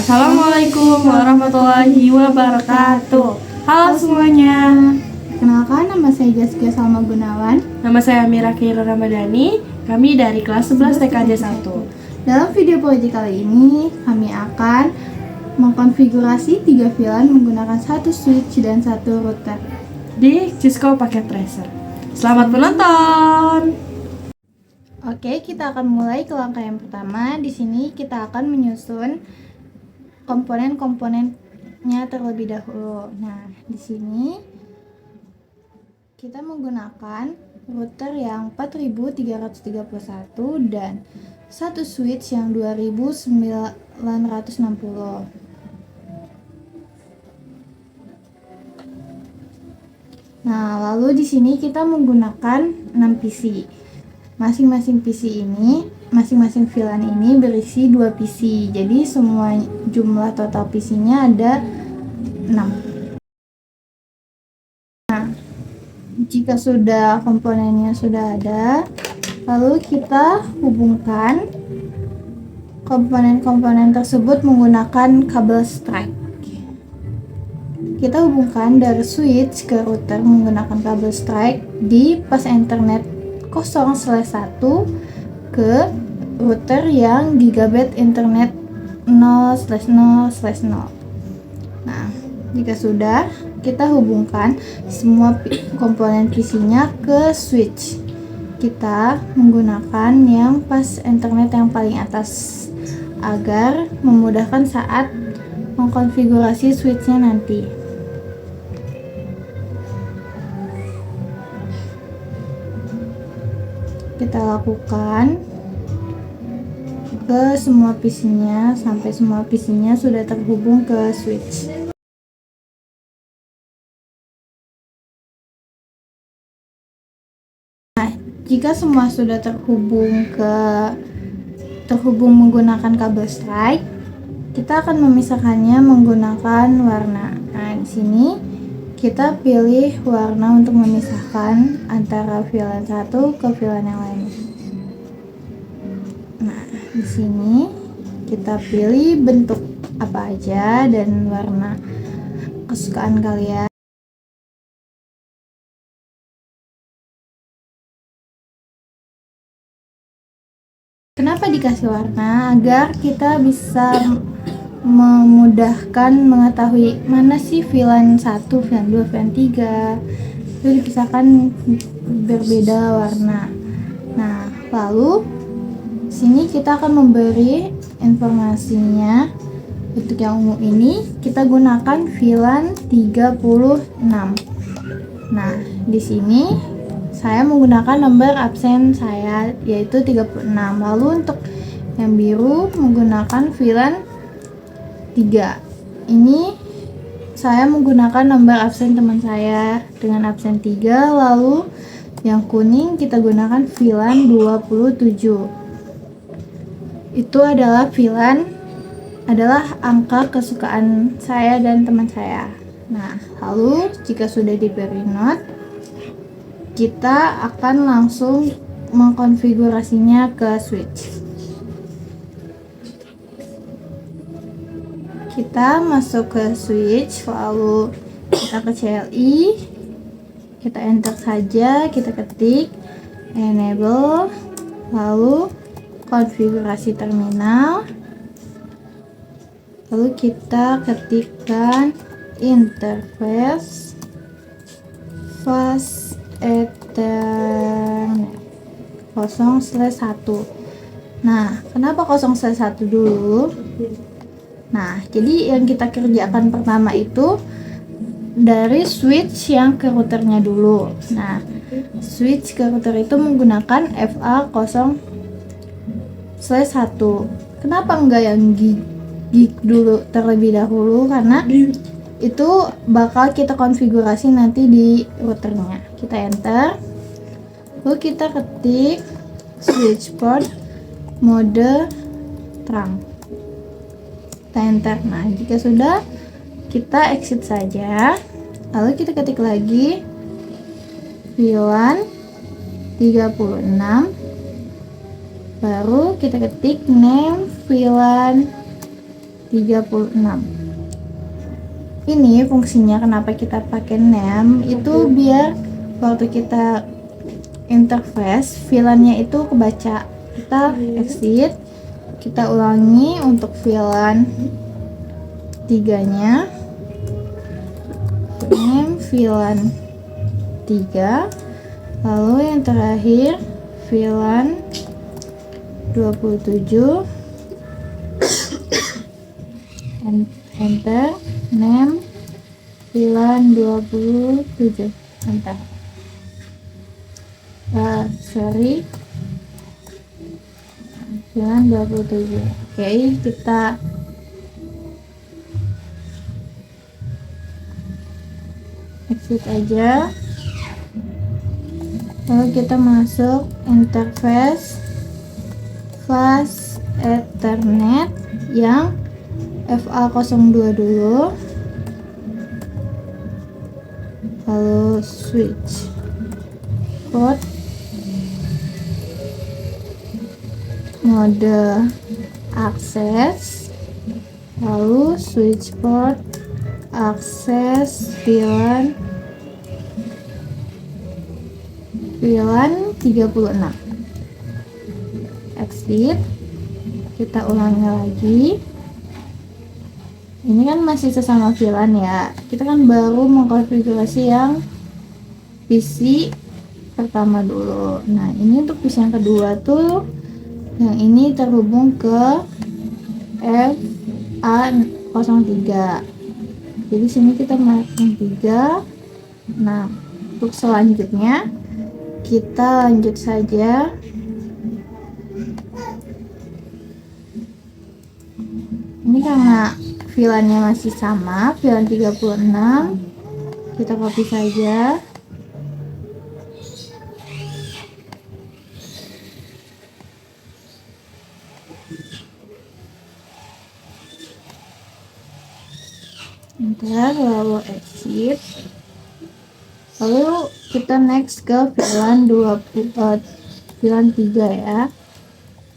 Assalamualaikum warahmatullahi wabarakatuh. Halo semuanya. Kenalkan, nama saya Jaskia Salma Gunawan. Nama saya Mira Khairul Ramadhani. Kami dari kelas 11 TKJ 1. Dalam video proyek kali ini, kami akan mengkonfigurasi 3 VLAN menggunakan satu switch dan satu router di Cisco Packet Tracer. Selamat menonton. Oke, kita akan mulai ke langkah yang pertama. Di sini kita akan menyusun komponen-komponennya terlebih dahulu. Nah, di sini kita menggunakan router yang 4331 dan satu switch yang 2960. Nah, lalu di sini kita menggunakan 6 PC. Masing-masing PC ini, masing-masing VLAN ini berisi 2 PC. Jadi semua jumlah total PC-nya ada 6. Nah, jika sudah komponennya sudah ada, lalu kita hubungkan komponen-komponen tersebut menggunakan kabel strike. Kita hubungkan dari switch ke router menggunakan kabel strike di pas Ethernet 0/1 ke router yang gigabit internet 0/0/0. Nah, jika sudah, kita hubungkan semua komponen PC-nya ke switch. Kita menggunakan yang pas internet yang paling atas agar memudahkan saat mengkonfigurasi switch-nya nanti. Kita lakukan ke semua PC-nya sampai semua PC-nya sudah terhubung ke switch. Nah, jika semua sudah terhubung menggunakan kabel strike, kita akan memisahkannya menggunakan warna. Nah, di sini kita pilih warna untuk memisahkan antara VLAN satu ke VLAN yang lain. Nah, di sini kita pilih bentuk apa aja dan warna kesukaan kalian. Kenapa dikasih warna? Agar kita bisa memudahkan mengetahui mana sih VLAN 1, VLAN 2, VLAN 3 itu dipisahkan berbeda warna. Nah, lalu sini kita akan memberi informasinya. Untuk yang umum ini kita gunakan VLAN 36. Nah, di sini saya menggunakan nomor absen saya yaitu 36. Lalu untuk yang biru menggunakan VLAN 3. Ini saya menggunakan nomor absen teman saya dengan absen 3. Lalu yang kuning kita gunakan VLAN 27. Itu adalah angka kesukaan saya dan teman saya. Nah, lalu jika sudah diberi not, kita akan langsung mengkonfigurasinya ke switch. Kita masuk ke switch, lalu kita ke CLI, kita enter saja, kita ketik enable, lalu konfigurasi terminal, lalu kita ketikkan interface fast Ethernet 0/1. Nah, kenapa 0/1 dulu? Nah, jadi yang kita kerjakan pertama itu dari switch yang ke routernya dulu. Nah, switch ke router itu menggunakan FA 0/1. Kenapa enggak yang gig dulu terlebih dahulu? Karena itu bakal kita konfigurasi nanti di routernya. Kita enter, lalu kita ketik switch port mode terang. Kita enter. Nah, jika sudah, kita exit saja, lalu kita ketik lagi VLAN 36, baru kita ketik name VLAN 36. Ini fungsinya kenapa kita pakai name itu biar waktu kita interface VLAN-nya itu kebaca. Kita exit, kita ulangi untuk VLAN 3-nya, name VLAN 3, lalu yang terakhir VLAN 27, enter, name VLAN 27, enter. Sorry, VLAN 27. Oke, kita exit aja, lalu kita masuk interface flash Ethernet yang FA02 dulu, lalu switch port mode akses, lalu switch port akses VLAN 36. Exit, kita ulangi lagi. Ini kan masih sesama VLAN ya, kita kan baru mengkonfigurasi yang PC pertama dulu. Nah, ini untuk PC yang kedua tuh, yang ini terhubung ke FA03. Jadi sini kita masukin 3. Nah, untuk selanjutnya kita lanjut saja. Ini karena VLAN-nya masih sama, VLAN 36, kita copy saja. Enter, lalu exit, lalu kita next ke VLAN 3 ya.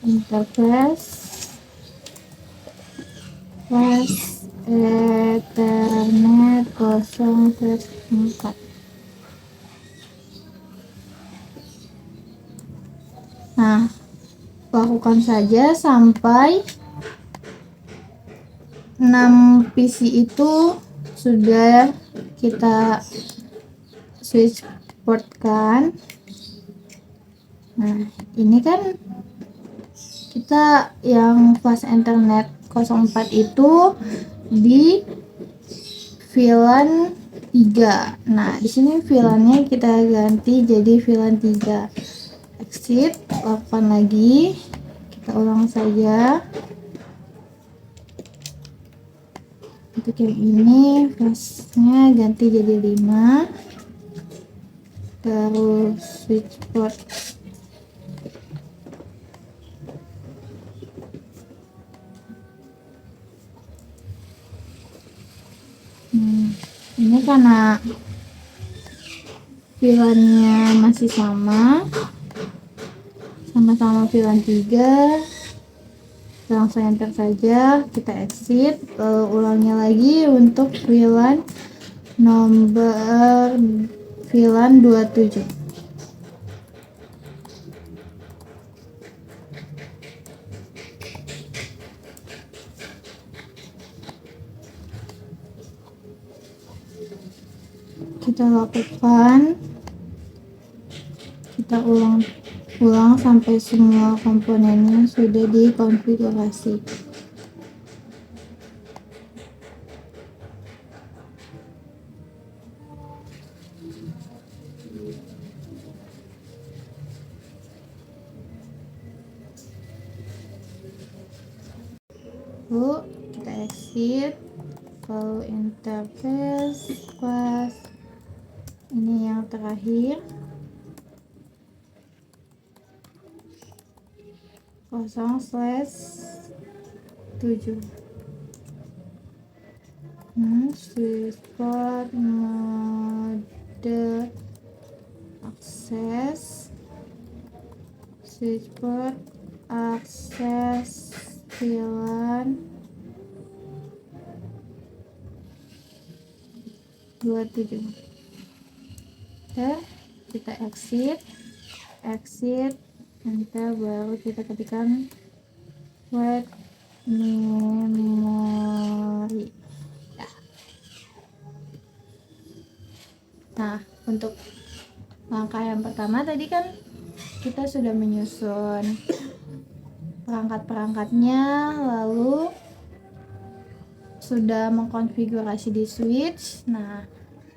Interface flash Ethernet 0/4. Nah, lakukan saja sampai 6 PC itu sudah kita switch port kan. Nah, ini kan kita yang flash Ethernet 04 itu di VLAN 3. Nah, di sini VLAN-nya kita ganti jadi VLAN 3. Exit, lakukan lagi. Kita ulang saja. Untuk yang ini flashnya ganti jadi 5. Terus switch port ini karena VLAN-nya masih sama-sama VLAN 3, langsung enter saja, kita exit, lalu ulangi lagi untuk VLAN nomor VLAN 27. Kita lakukan, kita ulang sampai semua komponennya sudah dikonfigurasi. Lalu kita exit, lalu interface pas ini yang terakhir 0/7. Switch port mode akses, switch port akses VLAN 27. Enter, kita exit, enter, baru kita ketikkan word memory. Nah, untuk langkah yang pertama tadi kan kita sudah menyusun perangkat-perangkatnya, lalu sudah mengkonfigurasi di switch. Nah,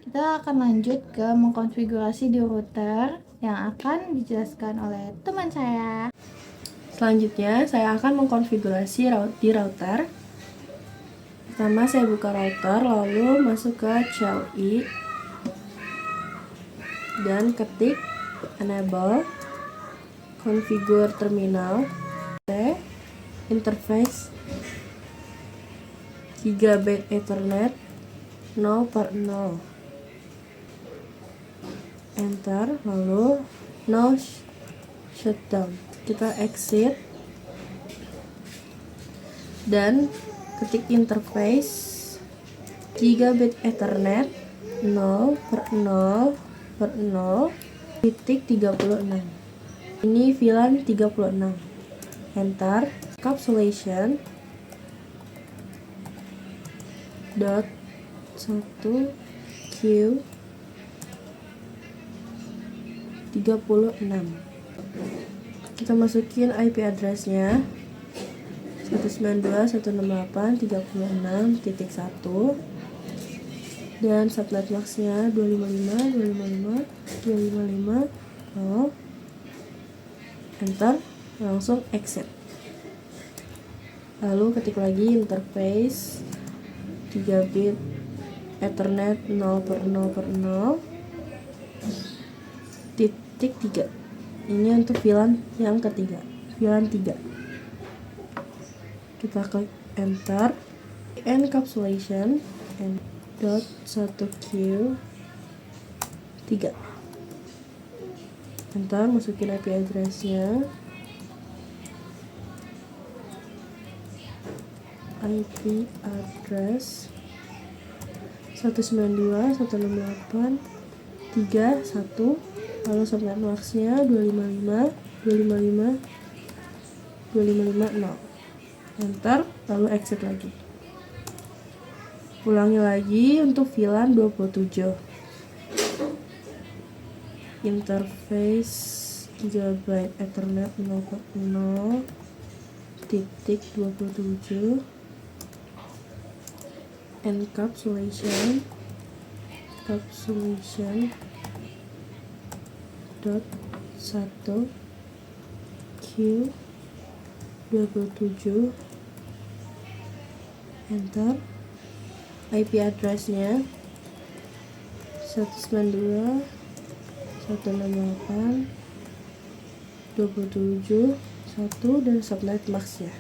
kita akan lanjut ke mengkonfigurasi di router yang akan dijelaskan oleh teman saya. Selanjutnya, saya akan mengkonfigurasi di router. Pertama, saya buka router, lalu masuk ke CLI dan ketik enable, configure terminal, interface Gigabit Ethernet 0/0, enter, lalu no shutdown. Kita exit dan ketik interface Gigabit Ethernet 0/0/0.36. Ini VLAN 36. Enter, encapsulation dot 1Q 36. Kita masukin IP address-nya 192.168.36.1 dan subnet max-nya 255.255.255.0. Enter, langsung exit. Lalu ketik lagi interface Gigabit Ethernet 0/0/0 titik 3. Ini untuk VLAN yang ketiga, VLAN 3. Kita klik enter, encapsulation and dot 1Q 3. Enter, masukin IP address-nya. IP address 192.168.3.1, lalu subnet max-nya 255.255.255.0. Enter, lalu exit lagi. Ulangi lagi untuk VLAN 27. Interface Gigabit Ethernet 0/0.27, encapsulation dot 1Q 27, enter, IP address-nya 192.168.27.1 dan subnet max-nya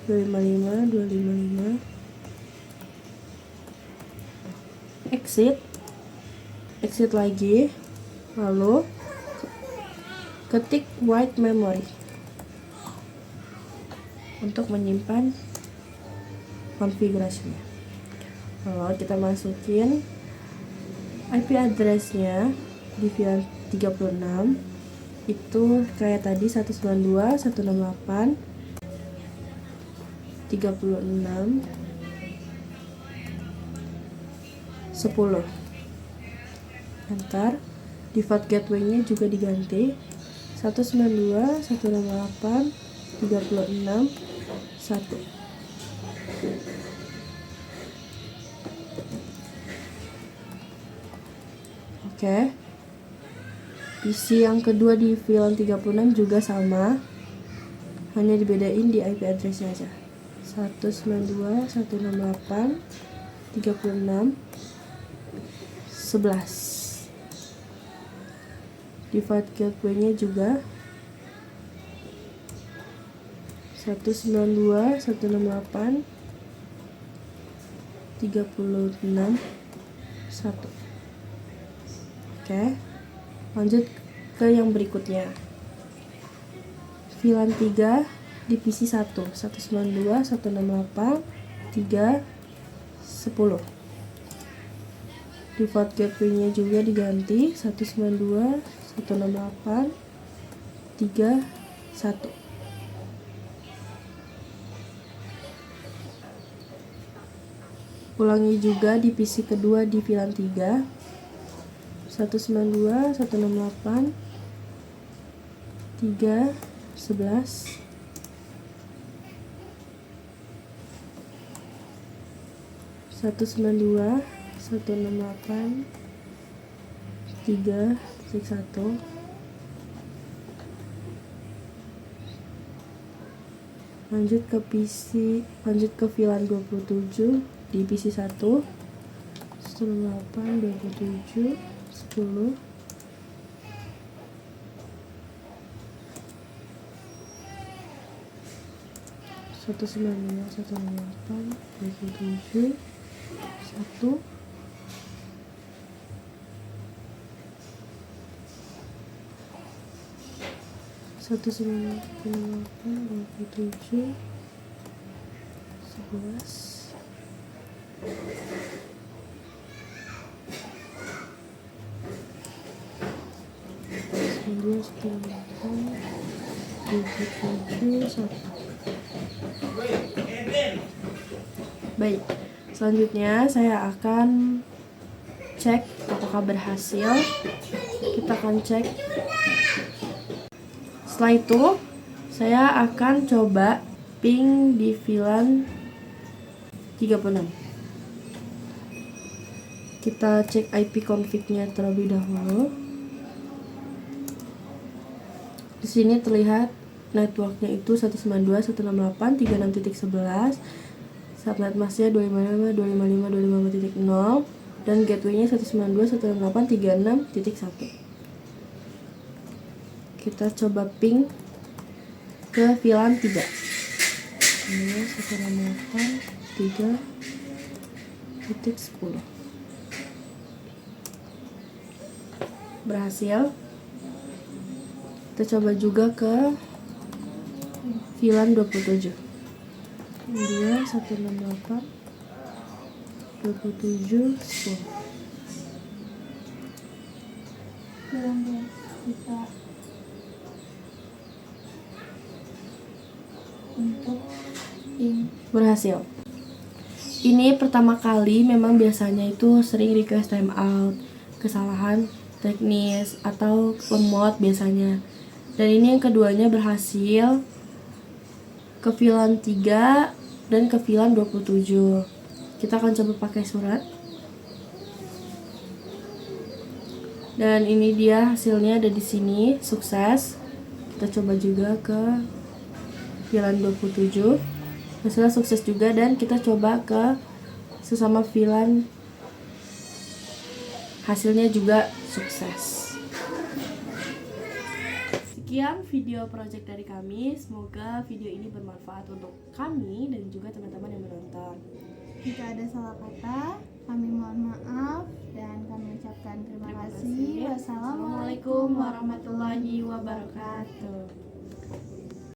255.255. Exit lagi, lalu ketik write memory untuk menyimpan konfigurasinya. Lalu kita masukin IP address-nya di VLAN 36 itu kayak tadi 192.168.36.10. Enter, default gateway-nya juga diganti 192.168.36.1. Oke. PC yang kedua di VLAN 36 juga sama, hanya dibedain di IP address-nya aja. 192.168.36.11. Default gateway-nya juga 192.168.36.1. Oke, lanjut ke yang berikutnya. VLAN 3 di PC 1 192.168.3.10. Default gateway-nya juga diganti 192 168 31. Ulangi juga di PC kedua di VLAN 3 192 168 311 192 168 3.1. Lanjut ke VLAN 27 di PC 1 108 27 10 192 108 27 1 198 27 11 Baik, selanjutnya saya akan cek apakah berhasil. Kita akan cek. Setelah itu, saya akan coba ping di VLAN 36. Kita cek IP config-nya terlebih dahulu. Di sini terlihat networknya itu 192.168.36.11, subnet masknya 255.255.255.0, dan gateway-nya 192.168.36.1. Kita coba ping ke VLAN 3. Ini 168.3.10. Berhasil. Kita coba juga ke VLAN 27. Dia 168 27 10. Kita untuk ping. Berhasil. Ini pertama kali, memang biasanya itu sering request timeout, kesalahan teknis atau lemot biasanya. Dan ini yang keduanya berhasil ke VLAN 3 dan ke VLAN 27. Kita akan coba pakai surat. Dan ini dia hasilnya, ada di sini, sukses. Kita coba juga ke VLAN 27. Hasilnya sukses juga, dan kita coba ke sesama VLAN. Hasilnya juga sukses. Sekian video project dari kami. Semoga video ini bermanfaat untuk kami dan juga teman-teman yang menonton. Jika ada salah kata, kami mohon maaf dan kami ucapkan terima kasih. Wassalamualaikum warahmatullahi wabarakatuh.